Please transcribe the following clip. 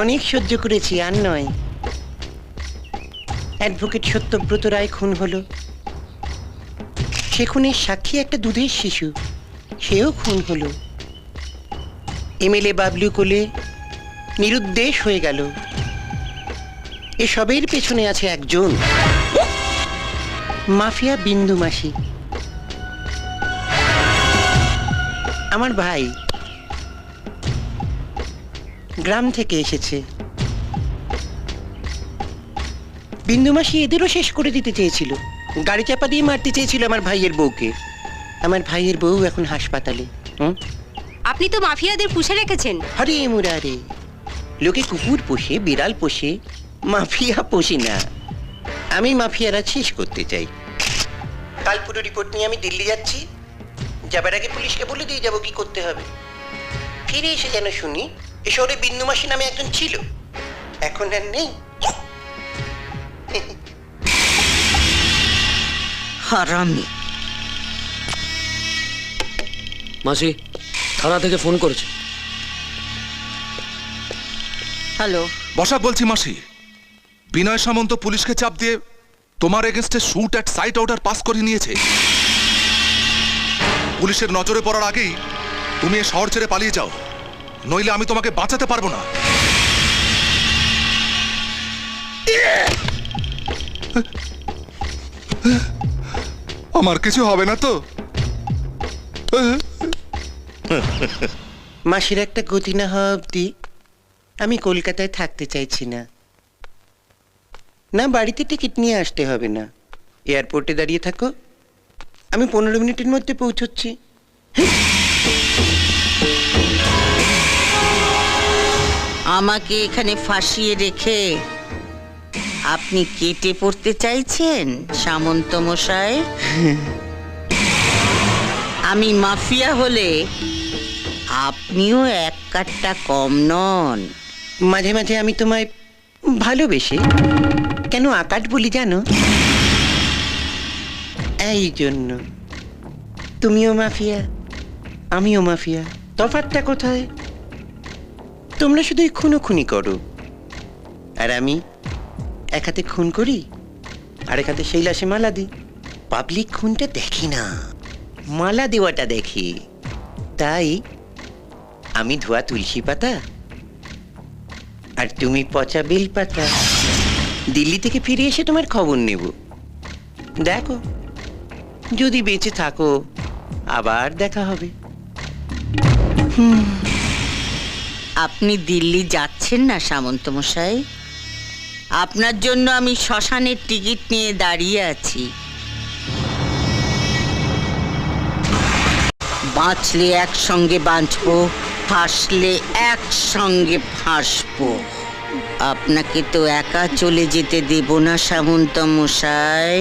অনেক সহ্য করেছি, আর নয়। অ্যাডভোকেট সত্যব্রত রায় খুন হলো, সে খুনের সাক্ষী একটা দুধের শিশু, সেও খুন হলো। এমএলএ বাবলু কোলে নিরুদ্দেশ হয়ে গেল। এসবের পেছনে আছে একজন মাফিয়া, বিন্দু মাসি, আমার ভাই। গ্রাম থেকে এসেছে। বিন্দু মাসি এদেরও শেষ করে দিতে চেয়েছিল, গাড়ি চাপা দিয়ে মারতে চেয়েছিল আমার ভাইয়ের বউকে। আমার ভাইয়ের বউ এখন হাসপাতালে। আপনি তো মাফিয়াদের পুষে রেখেছেন। আরে মুরারে, লোকে কুকুর পোষে, বিড়াল পোষে, মাফিয়া পোষে না। আমি মাফিয়ারা শেষ করতে চাই। কাল পুরো রিপোর্ট নিয়ে আমি দিল্লি যাচ্ছি। যাবার আগে পুলিশকে বলে দিয়ে যাবো কি করতে হবে। ফিরে এসে যেন শুনি এ শহরে বিন্দু মাসি নামে একজন ছিল, এখন আর নেই। হারামি। মাসি থানা থেকে ফোন করেছে। হ্যালো, বসাক বলছি মাসি। বিনয় সামন্ত পুলিশকে চাপ দিয়ে তোমার এগেনস্টে shoot at sight order pass করে নিয়েছে। পুলিশের নজরে পড়ার আগেই তুমি এ শহর ছেড়ে পালিয়ে যাও, নইলে আমি তোমাকে বাঁচাতে পারবো না। আমার কিছু হবে না তো? মাসির একটা গতি না হওয়া অব্দি আমি কলকাতায় থাকতে চাইছি না। না, বাড়িতে টিকিট নিয়ে আসতে হবে না, এয়ারপোর্টে দাঁড়িয়ে থাকো, আমি 15 মিনিটের মধ্যে পৌঁছচ্ছি। আমাকে এখানে ফাঁসিয়ে রেখে আপনি কেটে পড়তে চাইছেন সামন্ত মশাই? আমি মাফিয়া হলে আপনিও এক কাট্টা কম নন। মাঝে মাঝে আমি তোমায় ভালোবেসে কেন আকাট বলি জানো? এই জন্য। তুমিও মাফিয়া, আমিও মাফিয়া, তফাৎটা কোথায়? তোমরা শুধুই খুনোখুনি করো, আর আমি এক হাতে খুন করি, আরেক হাতে সেই লাশে মালা দিই। পাবলিক খুনটা দেখি না, মালা দেওয়াটা দেখি। তাই আমি ধোয়া তুলসী পাতা, আর তুমি পচা বেল পাতা। দিল্লি থেকে ফিরে এসে তোমার খবর নেব। দেখো, যদি বেঁচে থাকো আবার দেখা হবে। আপনি দিল্লি যাচ্ছেন না সামন্ত মশাই? আপনার জন্য আমি শ্মশানের টিকিট নিয়ে দাঁড়িয়ে আছি। বাঁচলে একসঙ্গে বাঁচবো, ফাঁসলে একসঙ্গে ফাঁসবো। আপনাকে তো একা চলে যেতে দেব না সামন্ত মশাই।